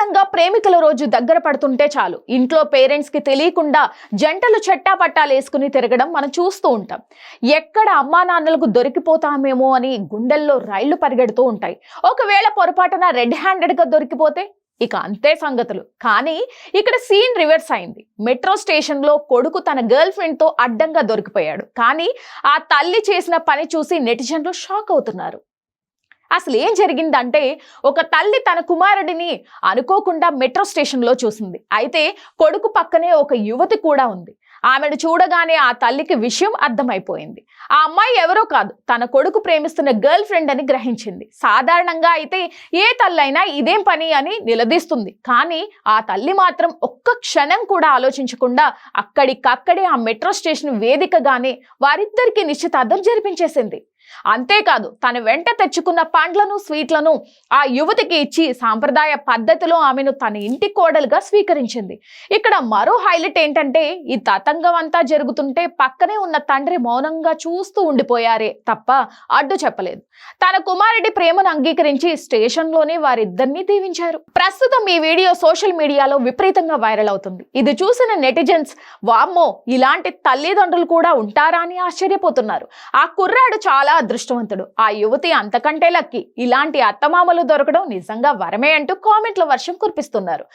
సాధారణంగా ప్రేమికుల రోజు దగ్గర పడుతుంటే చాలు ఇంట్లో పేరెంట్స్ కి తెలియకుండా జంటలు చెట్టా పట్టాలేసుకుని తిరగడం మనం చూస్తూ ఉంటాం. ఎక్కడ అమ్మా నాన్నలకు దొరికిపోతామేమో అని గుండెల్లో రైళ్లు పరిగెడుతూ ఉంటాయి. ఒకవేళ పొరపాటున రెడ్ హ్యాండెడ్ గా దొరికిపోతే ఇక అంతే సంగతులు. కానీ ఇక్కడ సీన్ రివర్స్ అయింది. మెట్రో స్టేషన్ లో కొడుకు తన గర్ల్ ఫ్రెండ్ తో అడ్డంగా దొరికిపోయాడు. కానీ ఆ తల్లి చేసిన పని చూసి నెటిజన్లు షాక్ అవుతున్నారు. అసలు ఏం జరిగిందంటే, ఒక తల్లి తన కుమారుడిని అనుకోకుండా మెట్రో స్టేషన్ లో చూసింది. అయితే కొడుకు పక్కనే ఒక యువతి కూడా ఉంది. ఆమెను చూడగానే ఆ తల్లికి విషయం అర్థమైపోయింది. ఆ అమ్మాయి ఎవరో కాదు, తన కొడుకు ప్రేమిస్తున్న గర్ల్ ఫ్రెండ్ అని గ్రహించింది. సాధారణంగా అయితే ఏ తల్లైనా ఇదేం పని అని నిలదీస్తుంది. కానీ ఆ తల్లి మాత్రం ఒక్క క్షణం కూడా ఆలోచించకుండా అక్కడికక్కడే ఆ మెట్రో స్టేషన్ వేదికగానే వారిద్దరికి నిశ్చితార్థం జరిపించేసింది. అంతేకాదు, తన వెంట తెచ్చుకున్న పండ్లను స్వీట్లను ఆ యువతికి ఇచ్చి సాంప్రదాయ పద్ధతిలో ఆమెను తన ఇంటి కోడలుగా స్వీకరించింది. ఇక్కడ మరో హైలైట్ ఏంటంటే, ఈ తతంగం అంతా జరుగుతుంటే పక్కనే ఉన్న తండ్రి మౌనంగా చూస్తూ ఉండిపోయారే తప్ప అడ్డు చెప్పలేదు. తన కుమారుడి ప్రేమను అంగీకరించి స్టేషన్లోనే వారిద్దరినీ దీవించారు. ప్రస్తుతం ఈ వీడియో సోషల్ మీడియాలో విపరీతంగా వైరల్ అవుతుంది. ఇది చూసిన నెటిజన్స్ వామ్మో, ఇలాంటి తల్లిదండ్రులు కూడా ఉంటారా అని ఆశ్చర్యపోతున్నారు. ఆ కుర్రాడు చాలా అదృష్టవంతుడు, ఆ యువతి అంతకంటే లక్కీ. ఇలాంటి అత్తమామలు దొరకడం నిజంగా వరమే అంటూ కామెంట్ల వర్షం కురిపిస్తున్నారు.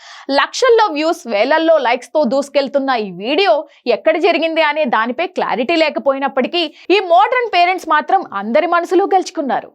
లక్షల్లో వ్యూస్, వేలల్లో లైక్స్ తో దూసుకెళ్తున్న ఈ వీడియో ఎక్కడ జరిగింది అనే దానిపై క్లారిటీ లేకపోయినప్పటికీ ఈ మోడర్న్ పేరెంట్స్ మాత్రం అందరి మనసులో గెలుచుకున్నారు.